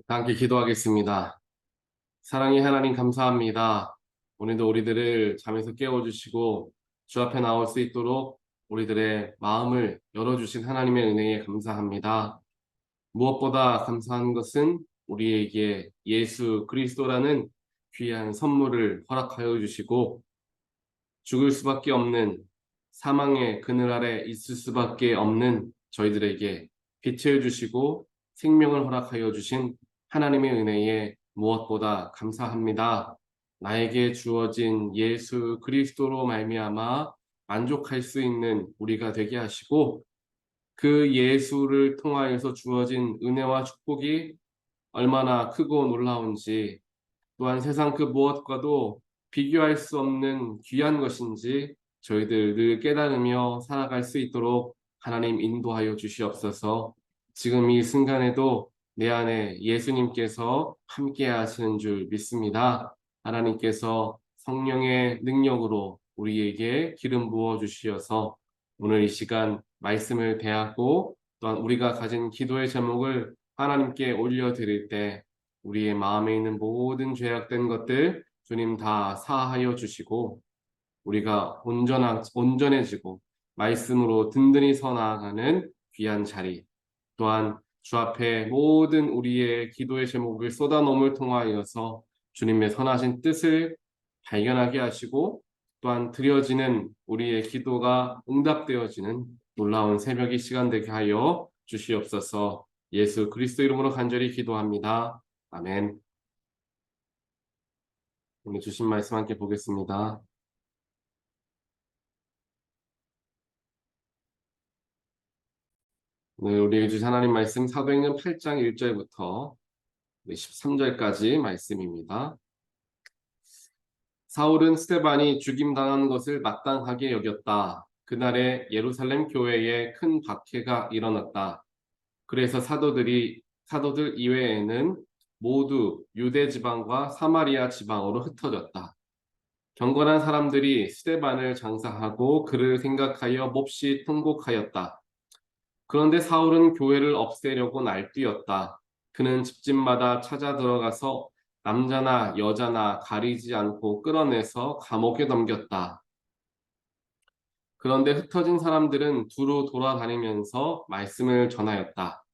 함께 기도하겠습니다. 사랑의 하나님 감사합니다. 오늘도 우리들을 잠에서 깨워주시고 주 앞에 나올 수 있도록 우리들의 마음을 열어주신 하나님의 은혜에 감사합니다. 무엇보다 감사한 것은 우리에게 예수 그리스도라는 귀한 선물을 허락하여 주시고 죽을 수밖에 없는 사망의 그늘 아래 있을 수밖에 없는 저희들에게 빛을 주시고 생명을 허락하여 주신 하나님의 은혜에 무엇보다 감사합니다. 나에게 주어진 예수 그리스도로 말미암아 만족할 수 있는 우리가 되게 하시고 그 예수를 통하여서 주어진 은혜와 축복이 얼마나 크고 놀라운지 또한 세상 그 무엇과도 비교할 수 없는 귀한 것인지 저희들 늘 깨달으며 살아갈 수 있도록 하나님 인도하여 주시옵소서. 지금 이 순간에도 내 안에 예수님께서 함께 하시는 줄 믿습니다. 하나님께서 성령의 능력으로 우리에게 기름 부어 주시어서 오늘 이 시간 말씀을 대하고 또한 우리가 가진 기도의 제목을 하나님께 올려드릴 때 우리의 마음에 있는 모든 죄악된 것들 주님 다 사하여 주시고 우리가 온전해지고 말씀으로 든든히 서 나아가는 귀한 자리 또한 주 앞에 모든 우리의 기도의 제목을 쏟아놓음을 통하여서 주님의 선하신 뜻을 발견하게 하시고 또한 드려지는 우리의 기도가 응답되어지는 놀라운 새벽의 시간 되게 하여 주시옵소서. 예수 그리스도 이름으로 간절히 기도합니다. 아멘. 오늘 주신 말씀 함께 보겠습니다. 오늘 우리에게 주신 하나님 말씀 사도행전 8장 1절부터 13절까지 말씀입니다. 사울은 스데반이 죽임당한 것을 마땅하게 여겼다. 그날에 예루살렘 교회에 큰 박해가 일어났다. 그래서 사도들 이외에는 모두 유대 지방과 사마리아 지방으로 흩어졌다. 경건한 사람들이 스데반을 장사하고 그를 생각하여 몹시 통곡하였다. 그런데 사울은 교회를 없애려고 날뛰었다. 그는 집집마다 찾아 들어가서 남자나 여자나 가리지 않고 끌어내서 감옥에 넘겼다. 그런데 흩어진 사람들은 두루 돌아다니면서 말씀을 전하였다.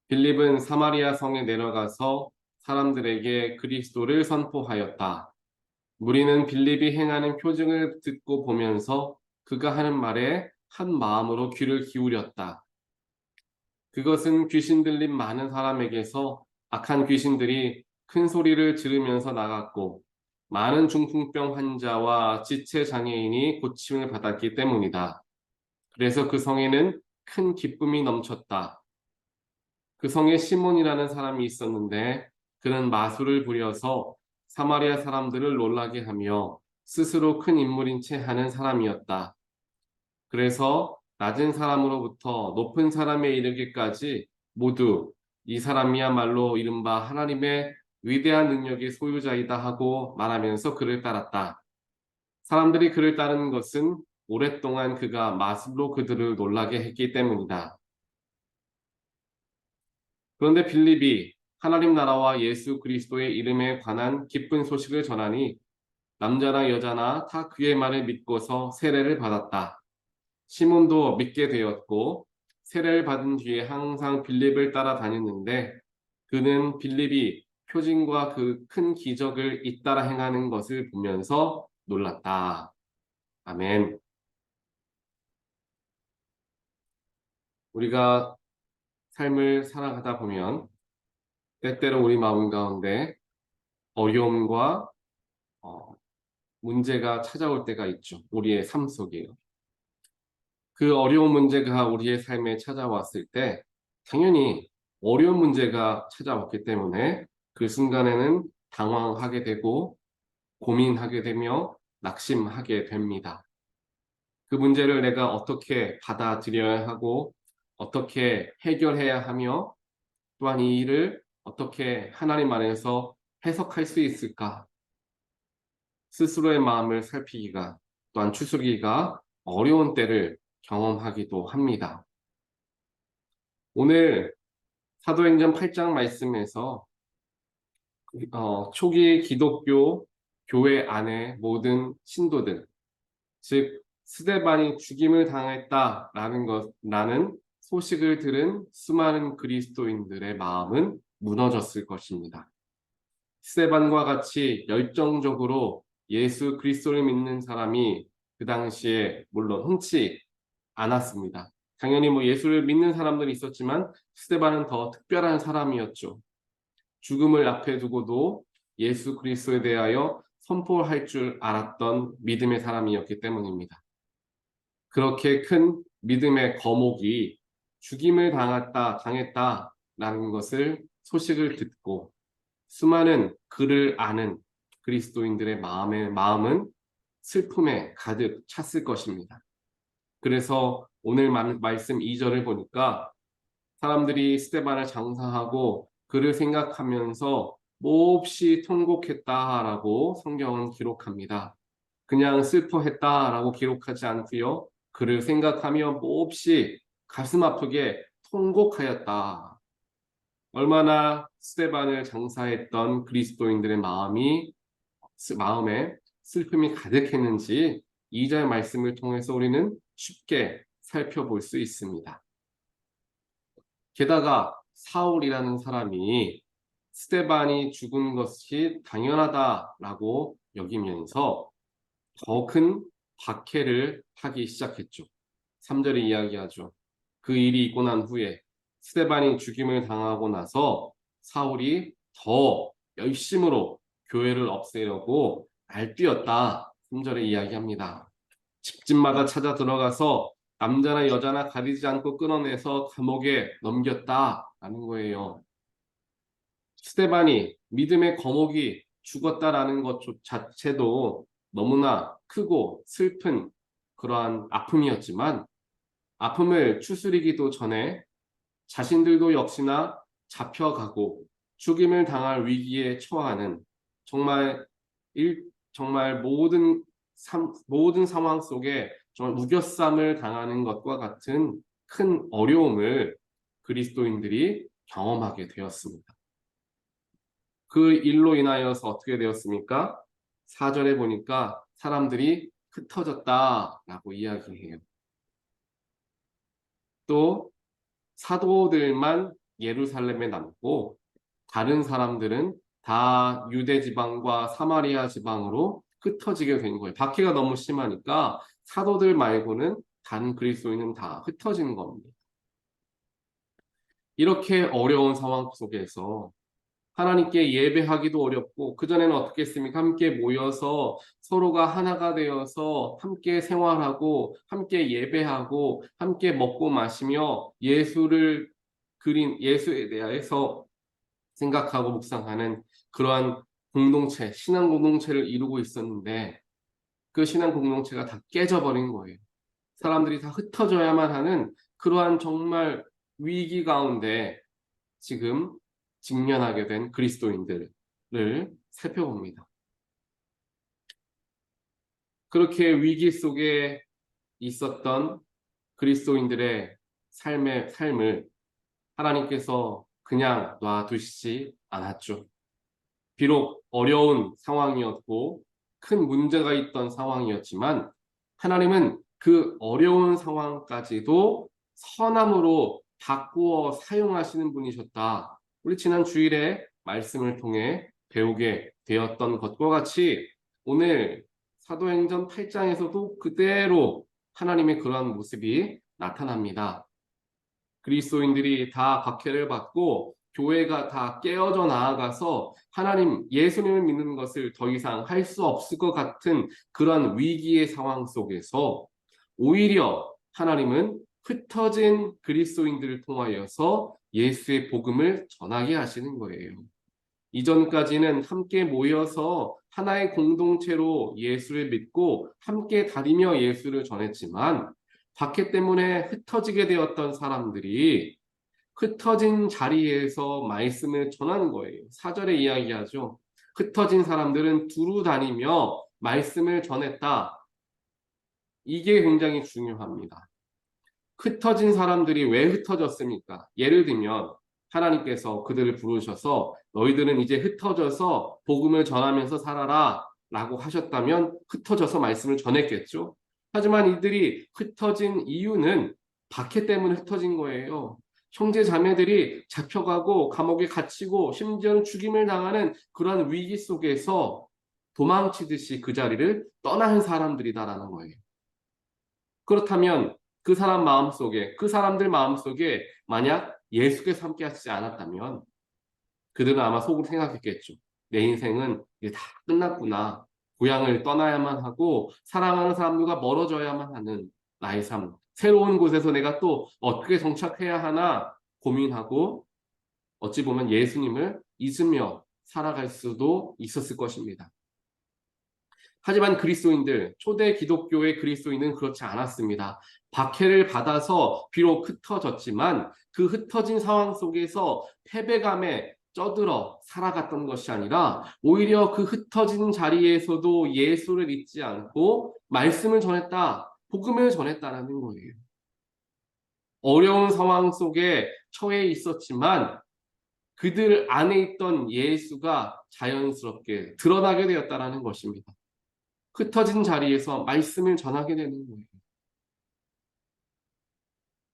빌립은 사마리아 성에 내려가서 사람들에게 그리스도를 선포하였다. 무리는 빌립이 행하는 표징을 듣고 보면서 그가 하는 말에 한 마음으로 귀를 기울였다. 그것은 귀신 들린 많은 사람에게서 악한 귀신들이 큰 소리를 지르면서 나갔고 많은 중풍병 환자와 지체 장애인이 고침을 받았기 때문이다. 그래서 그 성에는 큰 기쁨이 넘쳤다. 그 성에 시몬이라는 사람이 있었는데 그는 마술을 부려서 사마리아 사람들을 놀라게 하며 스스로 큰 인물인 채 하는 사람이었다. 그래서 낮은 사람으로부터 높은 사람에 이르기까지 모두 이 사람이야말로 이른바 하나님의 위대한 능력의 소유자이다 하고 말하면서 그를 따랐다. 사람들이 그를 따르는 것은 오랫동안 그가 마술로 그들을 놀라게 했기 때문이다. 그런데 빌립이 하나님 나라와 예수 그리스도의 이름에 관한 기쁜 소식을 전하니 남자나 여자나 다 그의 말을 믿고서 세례를 받았다. 시몬도 믿게 되었고 세례를 받은 뒤에 항상 빌립을 따라다녔는데 그는 빌립이 표징과 그 큰 기적을 잇따라 행하는 것을 보면서 놀랐다. 아멘. 우리가 삶을 살아가다 보면 때때로 우리 마음 가운데 어려움과 어, 문제가 찾아올 때가 있죠. 우리의 삶 속에요. 그 어려운 문제가 우리의 삶에 찾아왔을 때 당연히 어려운 문제가 찾아왔기 때문에 그 순간에는 당황하게 되고 고민하게 되며 낙심하게 됩니다. 그 문제를 내가 어떻게 받아들여야 하고 어떻게 해결해야 하며 또한 이 일을 어떻게 하나님 안에서 해석할 수 있을까? 스스로의 마음을 살피기가 또한 추스르기가 어려운 때를 경험하기도 합니다. 오늘 사도행전 8장 말씀에서 초기 기독교 교회 안에 모든 신도들, 즉 스데반이 죽임을 당했다라는 소식을 들은 수많은 그리스도인들의 마음은 무너졌을 것입니다. 스데반과 같이 열정적으로 예수 그리스도를 믿는 사람이 그 당시에 물론 흔치 않았습니다. 당연히 예수를 믿는 사람들이 있었지만 스데반은 더 특별한 사람이었죠. 죽음을 앞에 두고도 예수 그리스도에 대하여 선포할 줄 알았던 믿음의 사람이었기 때문입니다. 그렇게 큰 믿음의 거목이 죽임을 당했다라는 것을 소식을 듣고 수많은 그를 아는 그리스도인들의 마음은 슬픔에 가득 찼을 것입니다. 그래서 오늘 말씀 2절을 보니까 사람들이 스데반을 장사하고 그를 생각하면서 몹시 통곡했다라고 성경은 기록합니다. 그냥 슬퍼했다라고 기록하지 않고요. 그를 생각하며 몹시 가슴 아프게 통곡하였다. 얼마나 스데반을 장사했던 그리스도인들의 마음에 슬픔이 가득했는지 2절 말씀을 통해서 우리는 쉽게 살펴볼 수 있습니다. 게다가 사울이라는 사람이 스데반이 죽은 것이 당연하다라고 여기면서 더 큰 박해를 하기 시작했죠. 3절에 이야기하죠. 그 일이 있고 난 후에 스데반이 죽임을 당하고 나서 사울이 더 열심으로 교회를 없애려고 날뛰었다. 3절에 이야기합니다. 집집마다 찾아 들어가서 남자나 여자나 가리지 않고 끊어내서 감옥에 넘겼다라는 거예요. 스데반이 믿음의 거목이 죽었다라는 것 자체도 너무나 크고 슬픈 그러한 아픔이었지만 아픔을 추스리기도 전에 자신들도 역시나 잡혀가고 죽임을 당할 위기에 처하는 정말 모든 상황 속에 정말 우겨쌈을 당하는 것과 같은 큰 어려움을 그리스도인들이 경험하게 되었습니다. 그 일로 인하여서 어떻게 되었습니까? 4절에 보니까 사람들이 흩어졌다라고 이야기해요. 또 사도들만 예루살렘에 남고 다른 사람들은 다 유대 지방과 사마리아 지방으로 흩어지게 된 거예요. 박해가 너무 심하니까 사도들 말고는 다른 그리스도인은 다 흩어지는 겁니다. 이렇게 어려운 상황 속에서 하나님께 예배하기도 어렵고 그전에는 어떻게 했습니까? 함께 모여서 서로가 하나가 되어서 함께 생활하고 함께 예배하고 함께 먹고 마시며 예수에 대해서 생각하고 묵상하는 그러한 공동체, 신앙 공동체를 이루고 있었는데 그 신앙 공동체가 다 깨져버린 거예요. 사람들이 다 흩어져야만 하는 그러한 정말 위기 가운데 지금 직면하게 된 그리스도인들을 살펴봅니다. 그렇게 위기 속에 있었던 그리스도인들의 삶을 하나님께서 그냥 놔두시지 않았죠. 비록 어려운 상황이었고 큰 문제가 있던 상황이었지만 하나님은 그 어려운 상황까지도 선함으로 바꾸어 사용하시는 분이셨다. 우리 지난 주일에 말씀을 통해 배우게 되었던 것과 같이 오늘 사도행전 8장에서도 그대로 하나님의 그러한 모습이 나타납니다. 그리스도인들이 다 박해를 받고 교회가 다 깨어져 나아가서 하나님 예수님을 믿는 것을 더 이상 할 수 없을 것 같은 그런 위기의 상황 속에서 오히려 하나님은 흩어진 그리스도인들을 통하여서 예수의 복음을 전하게 하시는 거예요. 이전까지는 함께 모여서 하나의 공동체로 예수를 믿고 함께 다니며 예수를 전했지만 박해 때문에 흩어지게 되었던 사람들이 흩어진 자리에서 말씀을 전하는 거예요. 4절에 이야기하죠. 흩어진 사람들은 두루 다니며 말씀을 전했다. 이게 굉장히 중요합니다. 흩어진 사람들이 왜 흩어졌습니까? 예를 들면 하나님께서 그들을 부르셔서 너희들은 이제 흩어져서 복음을 전하면서 살아라 라고 하셨다면 흩어져서 말씀을 전했겠죠. 하지만 이들이 흩어진 이유는 박해 때문에 흩어진 거예요. 형제 자매들이 잡혀가고 감옥에 갇히고 심지어는 죽임을 당하는 그러한 위기 속에서 도망치듯이 그 자리를 떠나는 사람들이다라는 거예요. 그렇다면 그 사람 마음속에, 그 사람들 마음속에 만약 예수께서 함께 하시지 않았다면 그들은 아마 속으로 생각했겠죠. 내 인생은 이제 다 끝났구나. 고향을 떠나야만 하고 사랑하는 사람들과 멀어져야만 하는 나의 삶. 새로운 곳에서 내가 또 어떻게 정착해야 하나 고민하고 어찌 보면 예수님을 잊으며 살아갈 수도 있었을 것입니다. 하지만 그리스도인들, 초대 기독교의 그리스도인은 그렇지 않았습니다. 박해를 받아서 비록 흩어졌지만 그 흩어진 상황 속에서 패배감에 쩌들어 살아갔던 것이 아니라 오히려 그 흩어진 자리에서도 예수를 잊지 않고 말씀을 전했다, 복음을 전했다라는 거예요. 어려운 상황 속에 처해 있었지만 그들 안에 있던 예수가 자연스럽게 드러나게 되었다라는 것입니다. 흩어진 자리에서 말씀을 전하게 되는 거예요.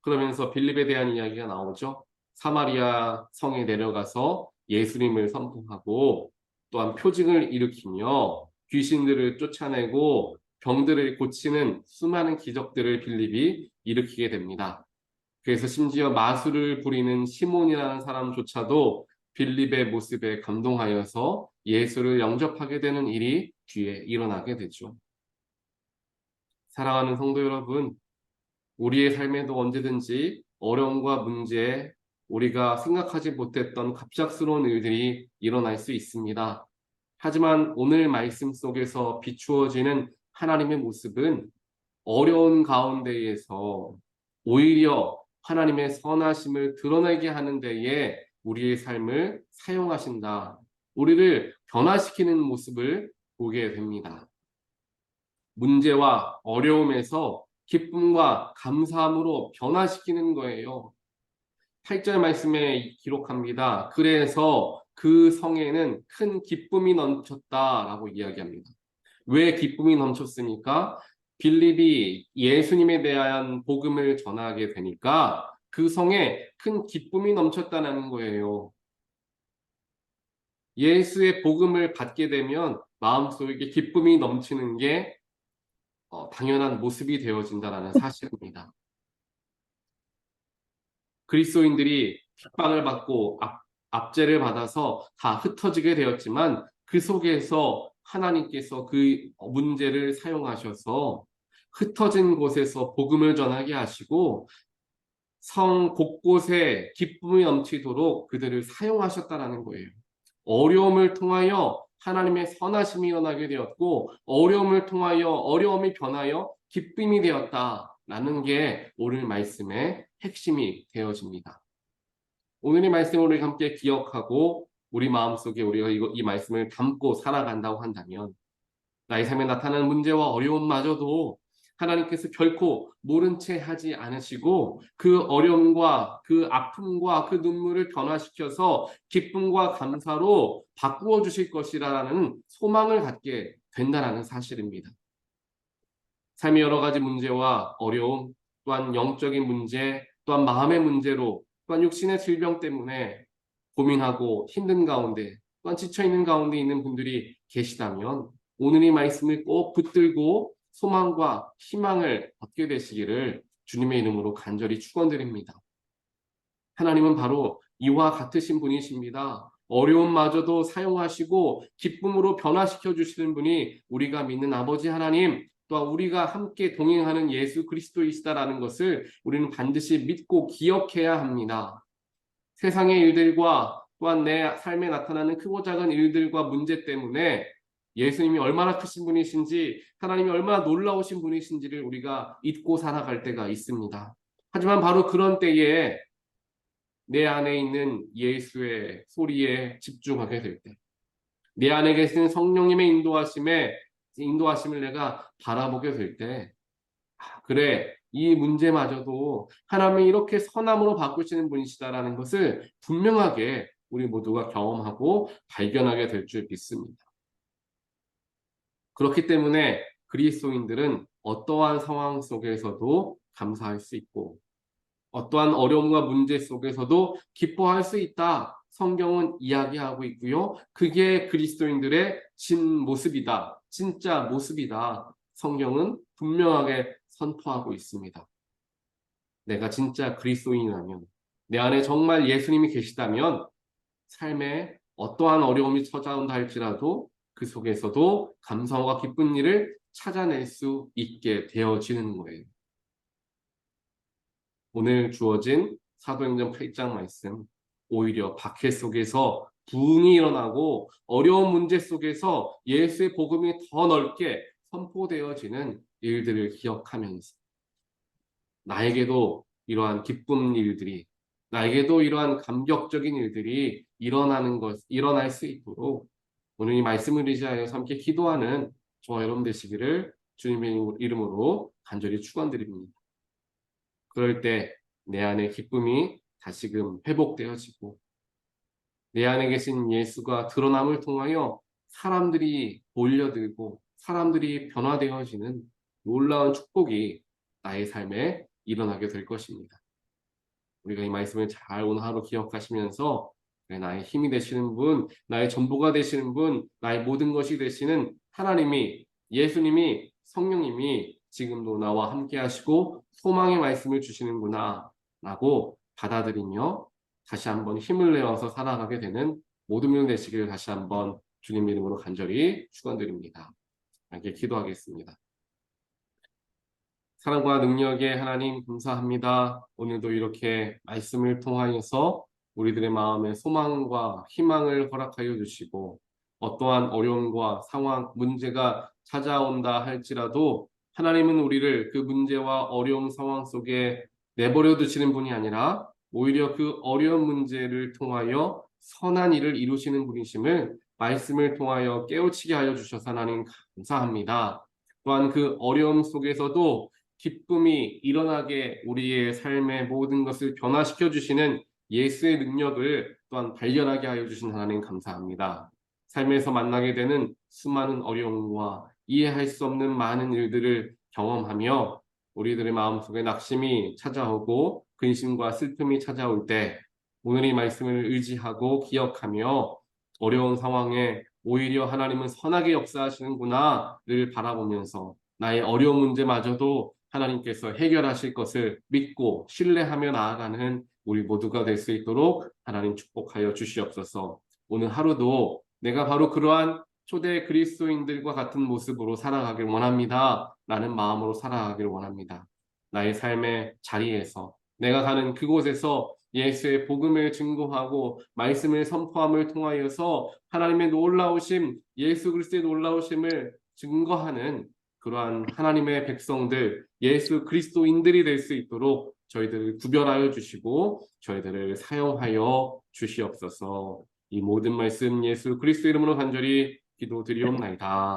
그러면서 빌립에 대한 이야기가 나오죠. 사마리아 성에 내려가서 예수님을 선포하고 또한 표징을 일으키며 귀신들을 쫓아내고 병들을 고치는 수많은 기적들을 빌립이 일으키게 됩니다. 그래서 심지어 마술을 부리는 시몬이라는 사람조차도 빌립의 모습에 감동하여서 예수를 영접하게 되는 일이 뒤에 일어나게 되죠. 사랑하는 성도 여러분, 우리의 삶에도 언제든지 어려움과 문제, 우리가 생각하지 못했던 갑작스러운 일들이 일어날 수 있습니다. 하지만 오늘 말씀 속에서 비추어지는 하나님의 모습은 어려운 가운데에서 오히려 하나님의 선하심을 드러내게 하는 데에 우리의 삶을 사용하신다. 우리를 변화시키는 모습을 보게 됩니다. 문제와 어려움에서 기쁨과 감사함으로 변화시키는 거예요. 8절 말씀에 기록합니다. 그래서 그 성에는 큰 기쁨이 넘쳤다라고 이야기합니다. 왜 기쁨이 넘쳤습니까? 빌립이 예수님에 대한 복음을 전하게 되니까 그 성에 큰 기쁨이 넘쳤다는 거예요. 예수의 복음을 받게 되면 마음속에 기쁨이 넘치는 게 당연한 모습이 되어진다는 사실입니다. 그리스도인들이 핍박을 받고 압제를 받아서 다 흩어지게 되었지만 그 속에서 하나님께서 그 문제를 사용하셔서 흩어진 곳에서 복음을 전하게 하시고 성 곳곳에 기쁨이 넘치도록 그들을 사용하셨다라는 거예요. 어려움을 통하여 하나님의 선하심이 일어나게 되었고 어려움을 통하여 어려움이 변하여 기쁨이 되었다라는 게 오늘 말씀의 핵심이 되어집니다. 오늘의 말씀을 우리 함께 기억하고 우리 마음속에 우리가 이 말씀을 담고 살아간다고 한다면 나의 삶에 나타나는 문제와 어려움마저도 하나님께서 결코 모른 채 하지 않으시고 그 어려움과 그 아픔과 그 눈물을 변화시켜서 기쁨과 감사로 바꾸어 주실 것이라는 소망을 갖게 된다는 사실입니다. 삶의 여러 가지 문제와 어려움, 또한 영적인 문제, 또한 마음의 문제로, 또한 육신의 질병 때문에 고민하고 힘든 가운데, 또한 지쳐있는 가운데 있는 분들이 계시다면 오늘 이 말씀을 꼭 붙들고 소망과 희망을 얻게 되시기를 주님의 이름으로 간절히 축원드립니다. 하나님은 바로 이와 같으신 분이십니다. 어려움마저도 사용하시고 기쁨으로 변화시켜 주시는 분이 우리가 믿는 아버지 하나님, 또한 우리가 함께 동행하는 예수 그리스도이시다라는 것을 우리는 반드시 믿고 기억해야 합니다. 세상의 일들과 또한 내 삶에 나타나는 크고 작은 일들과 문제 때문에 예수님이 얼마나 크신 분이신지 하나님이 얼마나 놀라우신 분이신지를 우리가 잊고 살아갈 때가 있습니다. 하지만 바로 그런 때에 내 안에 있는 예수의 소리에 집중하게 될 때, 내 안에 계신 성령님의 인도하심을 내가 바라보게 될 때, 그래, 이 문제마저도 하나님이 이렇게 선함으로 바꾸시는 분이시다라는 것을 분명하게 우리 모두가 경험하고 발견하게 될 줄 믿습니다. 그렇기 때문에 그리스도인들은 어떠한 상황 속에서도 감사할 수 있고 어떠한 어려움과 문제 속에서도 기뻐할 수 있다. 성경은 이야기하고 있고요. 그게 그리스도인들의 진 모습이다. 진짜 모습이다. 성경은 분명하게 선포하고 있습니다. 내가 진짜 그리스도인이라면, 내 안에 정말 예수님이 계시다면 삶에 어떠한 어려움이 찾아온다 할지라도 그 속에서도 감사와 기쁜 일을 찾아낼 수 있게 되어지는 거예요. 오늘 주어진 사도행전 8장 말씀, 오히려 박해 속에서 부흥이 일어나고 어려운 문제 속에서 예수의 복음이 더 넓게 선포되어지는 일들을 기억하면서 나에게도 이러한 기쁜 일들이, 나에게도 이러한 감격적인 일들이 일어날 수 있도록 오늘 이 말씀을 의지하여 함께 기도하는 저와 여러분 되시기를 주님의 이름으로 간절히 축원드립니다. 그럴 때 내 안에 기쁨이 다시금 회복되어지고 내 안에 계신 예수가 드러남을 통하여 사람들이 몰려들고 사람들이 변화되어지는 놀라운 축복이 나의 삶에 일어나게 될 것입니다. 우리가 이 말씀을 잘 오늘 하루 기억하시면서 나의 힘이 되시는 분, 나의 전부가 되시는 분, 나의 모든 것이 되시는 하나님이, 예수님이, 성령님이 지금도 나와 함께 하시고 소망의 말씀을 주시는구나 라고 받아들이며 다시 한번 힘을 내어서 살아가게 되는 모든 명 되시기를 다시 한번 주님 이름으로 간절히 축원드립니다. 함께 기도하겠습니다. 사랑과 능력의 하나님 감사합니다. 오늘도 이렇게 말씀을 통하여서 우리들의 마음에 소망과 희망을 허락하여 주시고 어떠한 어려움과 상황, 문제가 찾아온다 할지라도 하나님은 우리를 그 문제와 어려움 상황 속에 내버려 두시는 분이 아니라 오히려 그 어려운 문제를 통하여 선한 일을 이루시는 분이심을 말씀을 통하여 깨우치게 하여 주셔서 하나님 감사합니다. 또한 그 어려움 속에서도 기쁨이 일어나게 우리의 삶의 모든 것을 변화시켜 주시는 예수의 능력을 또한 발견하게 하여 주신 하나님 감사합니다. 삶에서 만나게 되는 수많은 어려움과 이해할 수 없는 많은 일들을 경험하며 우리들의 마음속에 낙심이 찾아오고 근심과 슬픔이 찾아올 때 오늘 이 말씀을 의지하고 기억하며 어려운 상황에 오히려 하나님은 선하게 역사하시는구나를 바라보면서 나의 어려운 문제마저도 하나님께서 해결하실 것을 믿고 신뢰하며 나아가는 우리 모두가 될 수 있도록 하나님 축복하여 주시옵소서. 오늘 하루도 내가 바로 그러한 초대 그리스도인들과 같은 모습으로 살아가길 원합니다. 라는 마음으로 살아가길 원합니다. 나의 삶의 자리에서 내가 가는 그곳에서 예수의 복음을 증거하고 말씀을 선포함을 통하여서 하나님의 놀라우심, 예수 그리스도의 놀라우심을 증거하는 그러한 하나님의 백성들, 예수 그리스도인들이 될 수 있도록 저희들을 구별하여 주시고 저희들을 사용하여 주시옵소서. 이 모든 말씀 예수 그리스도 이름으로 간절히 기도드리옵나이다.